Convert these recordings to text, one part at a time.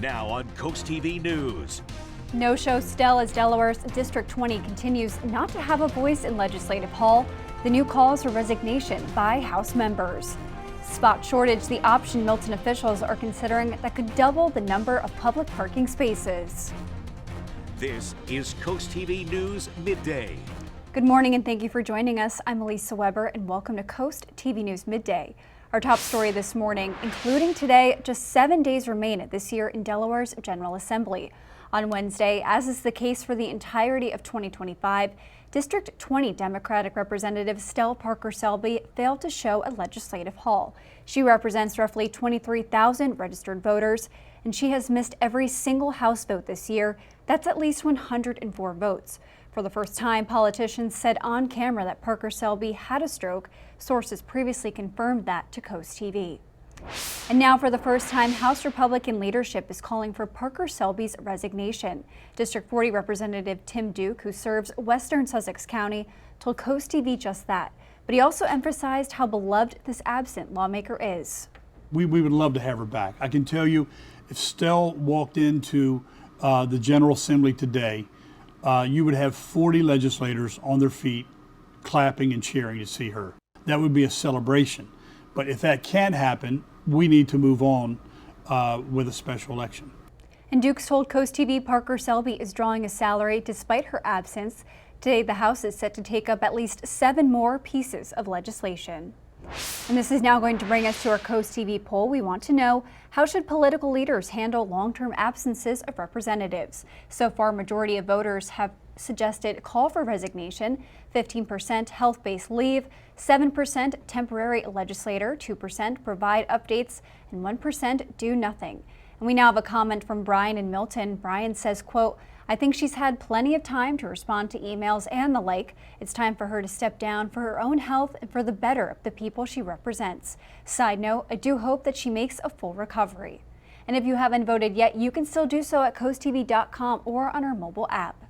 Now on CoastTV News. No-show Stell as Delaware's District 20 continues not to have a voice in Legislative Hall. The new calls for resignation by House members. Spot shortage, the option Milton officials are considering that could double the number of public parking spaces. This is CoastTV News Midday. Good morning and thank you for joining us. I'm Elisa Weber and welcome to CoastTV News Midday. Our top story this morning, including today, just 7 days remain this year in Delaware's General Assembly. On Wednesday, as is the case for the entirety of 2025, District 20 Democratic Representative Stell Parker Selby failed to show at Legislative Hall. She represents roughly 23,000 registered voters, and she has missed every single House vote this year. That's at least 104 votes. For the first time, politicians said on camera that Parker Selby had a stroke. Sources previously confirmed that to CoastTV. And now for the first time, House Republican leadership is calling for Parker Selby's resignation. District 40 Representative Tim Duke, who serves Western Sussex County, told CoastTV just that. But he also emphasized how beloved this absent lawmaker is. We would love to have her back. I can tell you, if Stell walked into the General Assembly today, you would have 40 legislators on their feet clapping and cheering to see her. That would be a celebration. But if that can't happen, we need to move on with a special election. And Dukes told CoastTV Parker Selby is drawing a salary despite her absence. Today, the House is set to take up at least 7 more pieces of legislation. And this is now going to bring us to our CoastTV poll. We want to know, how should political leaders handle long-term absences of representatives? So far, majority of voters have suggested call for resignation, 15% health-based leave, 7% temporary legislator, 2% provide updates, and 1% do nothing. And we now have a comment from Brian in Milton. Brian says, quote, "I think she's had plenty of time to respond to emails and the like. It's time for her to step down for her own health and for the better of the people she represents. Side note, I do hope that she makes a full recovery." And if you haven't voted yet, you can still do so at coasttv.com or on our mobile app.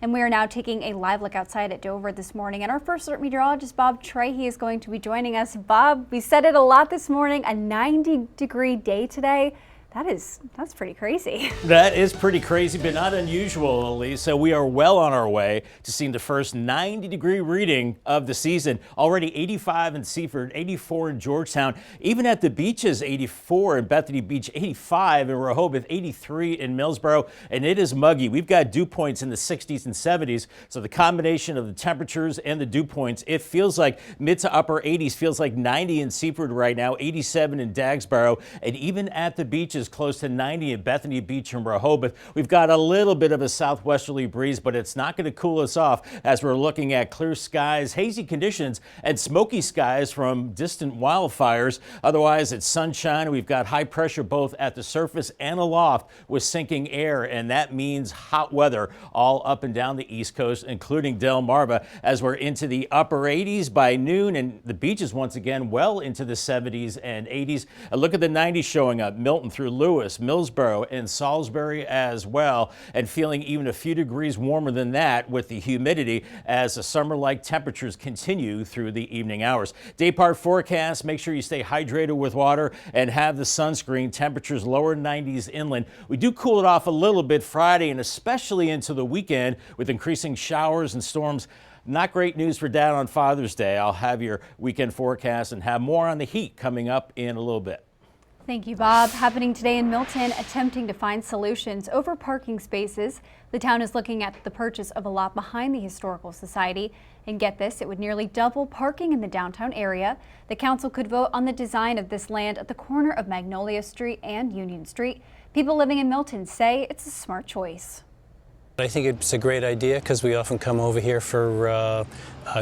And we are now taking a live look outside at Dover this morning. And our first alert meteorologist, Bob Trahey, is going to be joining us. Bob, we said it a lot this morning, a 90-degree day today. That's pretty crazy. That is pretty crazy, but not unusual, Elisa. We are well on our way to seeing the first 90-degree reading of the season. Already 85 in Seaford, 84 in Georgetown, even at the beaches, 84 in Bethany Beach, 85 in Rehoboth, 83 in Millsboro, and it is muggy. We've got dew points in the 60s and 70s, so the combination of the temperatures and the dew points, it feels like mid to upper 80s, feels like 90 in Seaford right now, 87 in Dagsboro, and even at the beaches, close to 90 in Bethany Beach and Rehoboth. We've got a little bit of a southwesterly breeze, but it's not going to cool us off as we're looking at clear skies, hazy conditions, and smoky skies from distant wildfires. Otherwise, it's sunshine. We've got high pressure both at the surface and aloft with sinking air, and that means hot weather all up and down the East Coast, including Delmarva, as we're into the upper 80s by noon, and the beaches once again well into the 70s and 80s. A look at the 90s showing up. Milton through Lewis, Millsboro, and Salisbury as well, and feeling even a few degrees warmer than that with the humidity as the summer-like temperatures continue through the evening hours. Day part forecast, make sure you stay hydrated with water and have the sunscreen. Temperatures lower 90s inland. We do cool it off a little bit Friday and especially into the weekend with increasing showers and storms. Not great news for Dad on Father's Day. I'll have your weekend forecast and have more on the heat coming up in a little bit. Thank you, Bob. Happening today in Milton, attempting to find solutions over parking spaces. The town is looking at the purchase of a lot behind the Historical Society. And get this, it would nearly double parking in the downtown area. The council could vote on the design of this land at the corner of Magnolia Street and Union Street. People living in Milton say it's a smart choice. I think it's a great idea because we often come over here for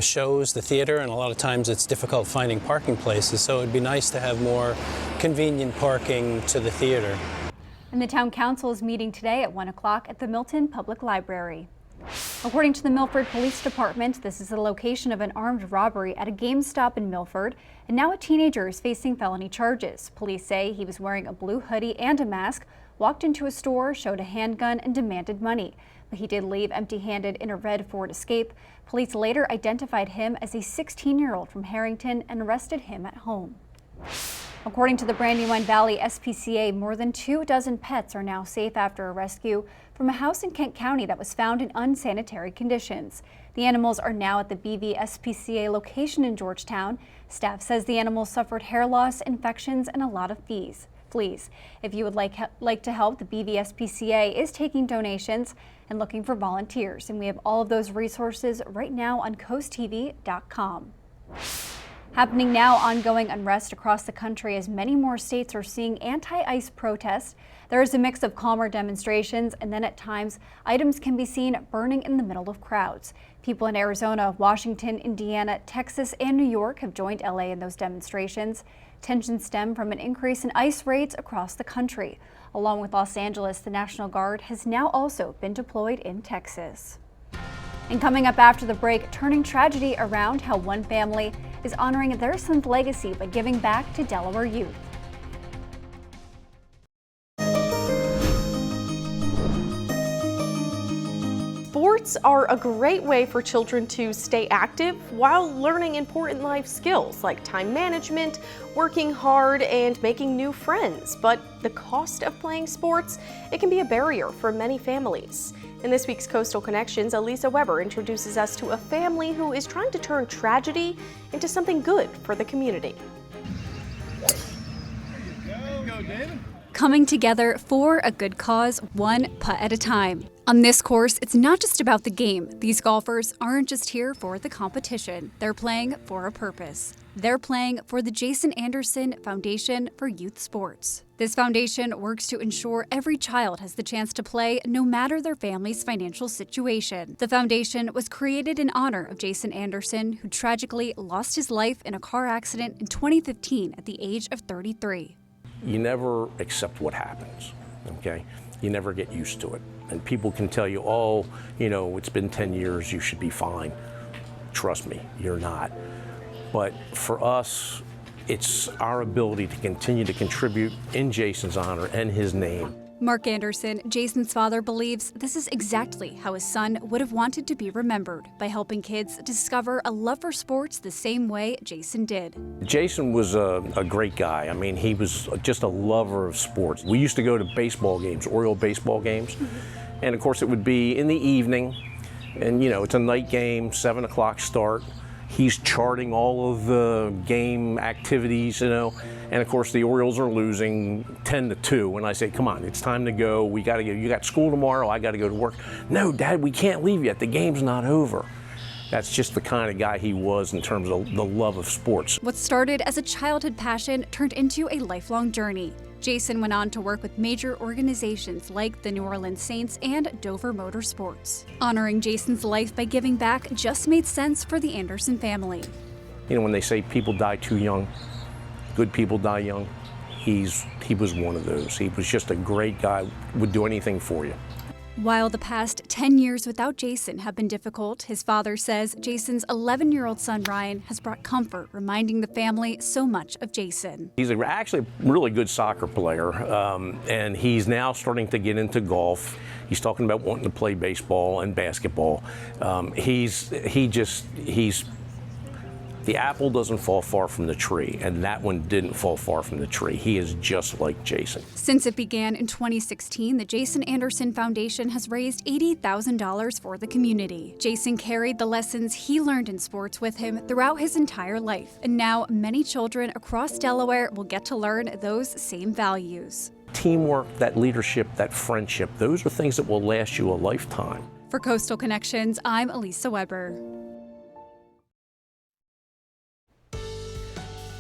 shows, the theater, and a lot of times it's difficult finding parking places, so it'd be nice to have more convenient parking to the theater. And the town council is meeting today at 1 o'clock at the Milton Public Library. According to the Milford Police Department, this is the location of an armed robbery at a GameStop in Milford, and now a teenager is facing felony charges. Police say he was wearing a blue hoodie and a mask, walked into a store, showed a handgun, and demanded money. But he did leave empty-handed in a red Ford Escape. Police later identified him as a 16-year-old from Harrington and arrested him at home. According to the Brandywine Valley SPCA, more than 24 pets are now safe after a rescue from a house in Kent County that was found in unsanitary conditions. The animals are now at the BV SPCA location in Georgetown. Staff says the animals suffered hair loss, infections, and a lot of fleas. If you would like to help, the BV SPCA is taking donations and looking for volunteers, and we have all of those resources right now on CoastTV.com. Happening now, ongoing unrest across the country as many more states are seeing anti-ICE protests. There is a mix of calmer demonstrations, and then at times, items can be seen burning in the middle of crowds. People in Arizona, Washington, Indiana, Texas, and New York have joined LA in those demonstrations. Tensions stem from an increase in ICE raids across the country. Along with Los Angeles, the National Guard has now also been deployed in Texas. And coming up after the break, turning tragedy around, how one family is honoring their son's legacy by giving back to Delaware youth. Sports are a great way for children to stay active while learning important life skills like time management, working hard, and making new friends. But the cost of playing sports, it can be a barrier for many families. In this week's Coastal Connections, Elisa Weber introduces us to a family who is trying to turn tragedy into something good for the community. Coming together for a good cause, one putt at a time. On this course, it's not just about the game. These golfers aren't just here for the competition. They're playing for a purpose. They're playing for the Jason Anderson Foundation for Youth Sports. This foundation works to ensure every child has the chance to play no matter their family's financial situation. The foundation was created in honor of Jason Anderson, who tragically lost his life in a car accident in 2015 at the age of 33. You never accept what happens, okay? You never get used to it. And people can tell you, oh, you know, it's been 10 years, you should be fine. Trust me, you're not. But for us, it's our ability to continue to contribute in Jason's honor and his name. Mark Anderson, Jason's father, believes this is exactly how his son would have wanted to be remembered, by helping kids discover a love for sports the same way Jason did. Jason was a great guy. I mean, he was just a lover of sports. We used to go to baseball games, Oriole baseball games, and of course it would be in the evening, and you know, it's a night game, 7 o'clock start. He's charting all of the game activities, you know, and of course the Orioles are losing 10-2. And I say, come on, it's time to go. We got to go. You got school tomorrow. I got to go to work. No, Dad, we can't leave yet. The game's not over. That's just the kind of guy he was in terms of the love of sports. What started as a childhood passion turned into a lifelong journey. Jason went on to work with major organizations like the New Orleans Saints and Dover Motorsports. Honoring Jason's life by giving back just made sense for the Anderson family. You know, when they say people die too young, good people die young, he was one of those. He was just a great guy, would do anything for you. While the past 10 years without Jason have been difficult, his father says Jason's 11-year-old son Ryan has brought comfort, reminding the family so much of Jason. He's actually a really good soccer player, and he's now starting to get into golf. He's talking about wanting to play baseball and basketball. The apple doesn't fall far from the tree, and that one didn't fall far from the tree. He is just like Jason. Since it began in 2016, the Jason Anderson Foundation has raised $80,000 for the community. Jason carried the lessons he learned in sports with him throughout his entire life, and now many children across Delaware will get to learn those same values. Teamwork, that leadership, that friendship, those are things that will last you a lifetime. For Coastal Connections, I'm Elisa Weber.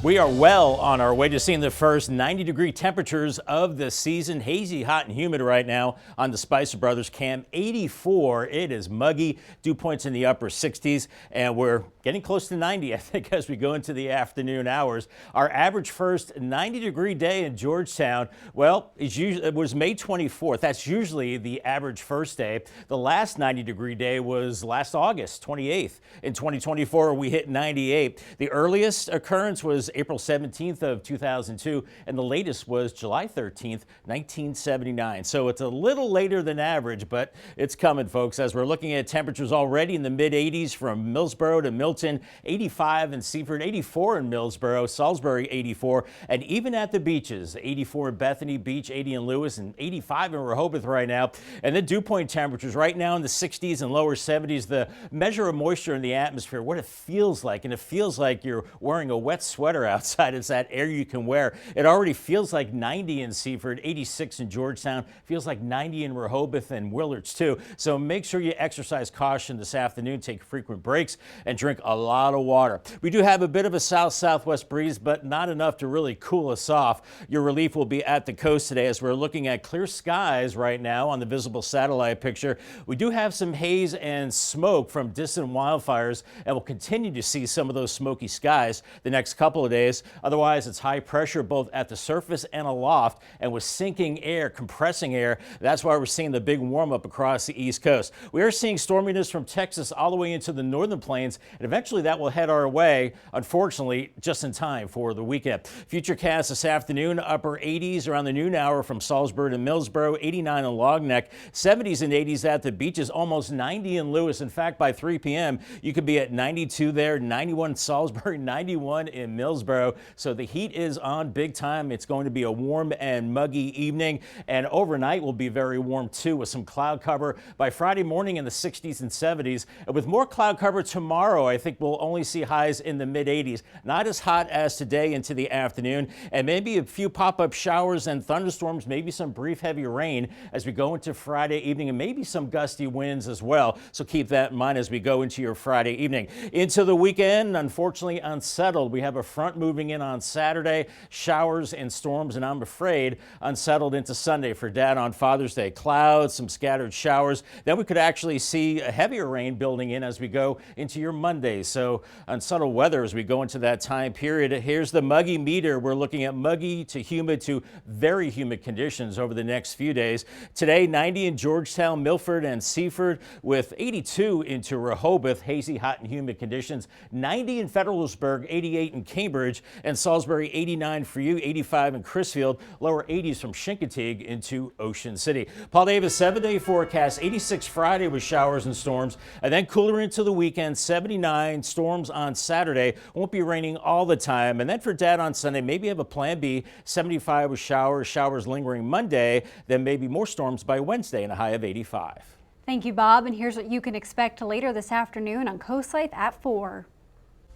We are well on our way to seeing the first 90-degree temperatures of the season. Hazy, hot, and humid right now on the Spicer Brothers Cam. 84. It is muggy. Dew points in the upper 60s, and we're getting close to 90, I think, as we go into the afternoon hours. Our average first 90-degree day in Georgetown, well, it was May 24th. That's usually the average first day. The last 90-degree day was last August 28th. In 2024, we hit 98. The earliest occurrence was was April 17th of 2002, and the latest was July 13th, 1979. So it's a little later than average, but it's coming, folks, as we're looking at temperatures already in the mid-80s from Millsboro to Milton, 85 in Seaford, 84 in Millsboro, Salisbury 84, and even at the beaches, 84 in Bethany Beach, 80 in Lewis, and 85 in Rehoboth right now. And the dew point temperatures right now in the 60s and lower 70s, the measure of moisture in the atmosphere, what it feels like, and it feels like you're wearing a wet sweater outside. It's that air you can wear. It already feels like 90 in Seaford, 86 in Georgetown, feels like 90 in Rehoboth and Willards too. So make sure you exercise caution this afternoon, take frequent breaks, and drink a lot of water. We do have a bit of a south-southwest breeze, but not enough to really cool us off. Your relief will be at the coast today as we're looking at clear skies right now on the visible satellite picture. We do have some haze and smoke from distant wildfires, and we'll continue to see some of those smoky skies the next couple of days. Otherwise, it's high pressure both at the surface and aloft, and with sinking air, compressing air, that's why we're seeing the big warm-up across the East Coast. We are seeing storminess from Texas all the way into the northern plains, and eventually that will head our way, unfortunately, just in time for the weekend. Futurecast this afternoon, upper 80s around the noon hour from Salisbury to Millsboro, 89 in Logneck, 70s and 80s at the beaches, almost 90 in Lewis. In fact, by 3 p.m., you could be at 92 there, 91 in Salisbury, 91 in Millsboro. So the heat is on big time. It's going to be a warm and muggy evening, and overnight will be very warm too with some cloud cover by Friday morning in the 60s and 70s. And with more cloud cover tomorrow, I think we'll only see highs in the mid-80s. Not as hot as today into the afternoon, and maybe a few pop-up showers and thunderstorms, maybe some brief heavy rain as we go into Friday evening, and maybe some gusty winds as well. So keep that in mind as we go into your Friday evening. Into the weekend, unfortunately unsettled. We have a front moving in on Saturday, showers and storms, and I'm afraid unsettled into Sunday for Dad on Father's Day. Clouds, some scattered showers. Then we could actually see a heavier rain building in as we go into your Monday. So unsettled weather as we go into that time period. Here's the muggy meter. We're looking at muggy to humid to very humid conditions over the next few days. Today, 90 in Georgetown, Milford, and Seaford, with 82 into Rehoboth, hazy, hot, and humid conditions. 90 in Federalsburg, 88 in Cambridge, and Salisbury, 89 for you, 85 in Crisfield, lower 80s from Chincoteague into Ocean City. Paul Davis, 7-day forecast, 86 Friday with showers and storms, and then cooler into the weekend, 79, storms on Saturday. Won't be raining all the time. And then for Dad on Sunday, maybe have a plan B, 75 with showers lingering Monday, then maybe more storms by Wednesday and a high of 85. Thank you, Bob. And here's what you can expect later this afternoon on Coast Life at 4.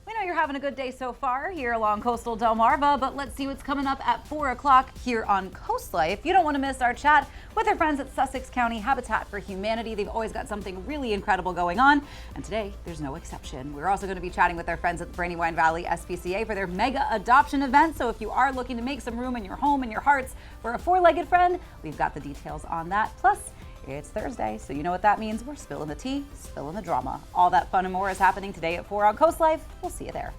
We know you're having a good day so far here along coastal Delmarva, but let's see what's coming up at 4 o'clock here on Coast Life. You don't want to miss our chat with our friends at Sussex County Habitat for Humanity. They've always got something really incredible going on, and today there's no exception. We're also going to be chatting with our friends at the Brandywine Valley SPCA for their mega adoption event. So if you are looking to make some room in your home and your hearts for a four-legged friend, we've got the details on that. Plus, it's Thursday, so you know what that means. We're spilling the tea, spilling the drama. All that fun and more is happening today at 4 on Coast Life. We'll see you there.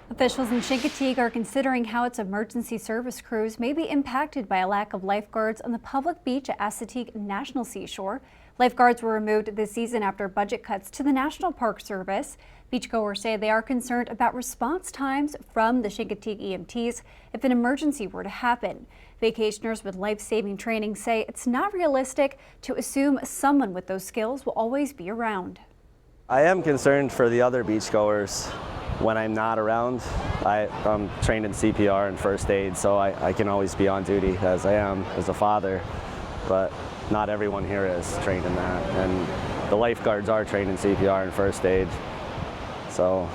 Officials in Chincoteague are considering how its emergency service crews may be impacted by a lack of lifeguards on the public beach at Assateague National Seashore. Lifeguards were removed this season after budget cuts to the National Park Service. Beachgoers say they are concerned about response times from the Chincoteague EMTs if an emergency were to happen. Vacationers with life-saving training say it's not realistic to assume someone with those skills will always be around. I am concerned for the other beachgoers when I'm not around. I'm trained in CPR and first aid, so I can always be on duty as I am as a father, but not everyone here is trained in that. And the lifeguards are trained in CPR and first aid. So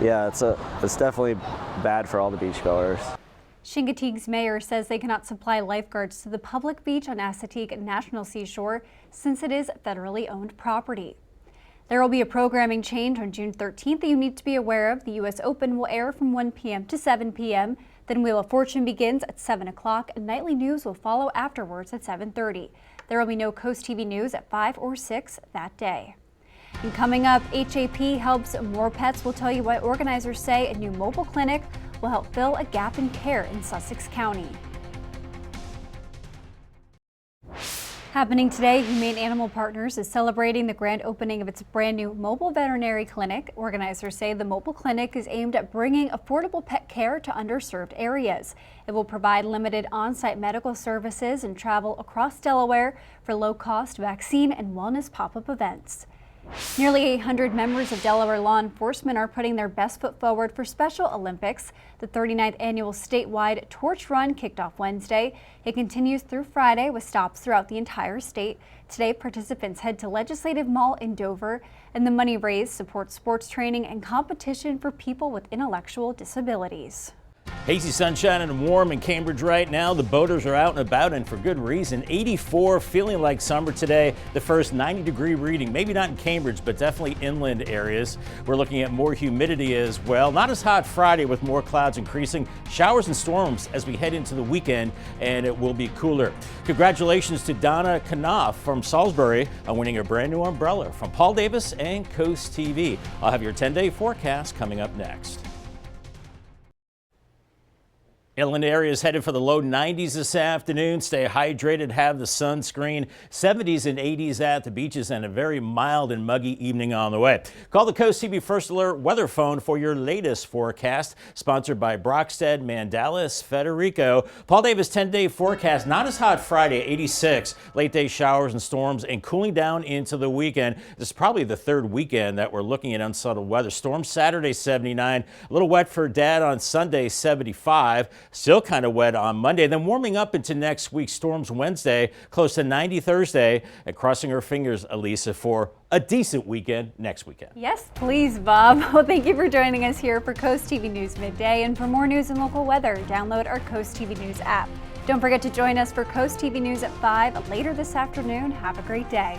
yeah, it's definitely bad for all the beachgoers. Chincoteague's mayor says they cannot supply lifeguards to the public beach on Assateague National Seashore since it is federally owned property. There will be a programming change on June 13th that you need to be aware of. The U.S. Open will air from 1 p.m. to 7 p.m. Then Wheel of Fortune begins at 7 o'clock and nightly news will follow afterwards at 7:30. There will be no Coast TV news at 5 or 6 that day. And coming up, HAP helps more pets. We'll tell you what organizers say a new mobile clinic will help fill a gap in care in Sussex County. Happening today, Humane Animal Partners is celebrating the grand opening of its brand new mobile veterinary clinic. Organizers say the mobile clinic is aimed at bringing affordable pet care to underserved areas. It will provide limited on-site medical services and travel across Delaware for low-cost vaccine and wellness pop-up events. Nearly 800 members of Delaware law enforcement are putting their best foot forward for Special Olympics. The 39th annual statewide torch run kicked off Wednesday. It continues through Friday with stops throughout the entire state. Today, participants head to Legislative Mall in Dover, and the money raised supports sports training and competition for people with intellectual disabilities. Hazy sunshine and warm in Cambridge right now. The boaters are out and about, and for good reason. 84, feeling like summer today. The first 90-degree reading, maybe not in Cambridge, but definitely inland areas. We're looking at more humidity as well. Not as hot Friday with more clouds increasing. Showers and storms as we head into the weekend, and it will be cooler. Congratulations to Donna Knopf from Salisbury on winning a brand new umbrella from Paul Davis and Coast TV. I'll have your 10-day forecast coming up next. Inland areas headed for the low 90s this afternoon. Stay hydrated, have the sunscreen. 70s and 80s at the beaches, and a very mild and muggy evening on the way. Call the Coast TV First Alert weather phone for your latest forecast. Sponsored by Brockstead, Mandalis, Federico. Paul Davis 10-day forecast. Not as hot Friday, 86. Late day showers and storms, and cooling down into the weekend. This is probably the third weekend that we're looking at unsettled weather. Storm Saturday, 79. A little wet for Dad on Sunday, 75. Still kind of wet on Monday, then warming up into next week. Storms Wednesday, close to 90 Thursday, and crossing her fingers, Elisa, for a decent weekend next weekend. Yes, please, Bob. Well, thank you for joining us here for Coast TV News Midday. And for more news and local weather, download our Coast TV News app. Don't forget to join us for Coast TV News at 5 later this afternoon. Have a great day.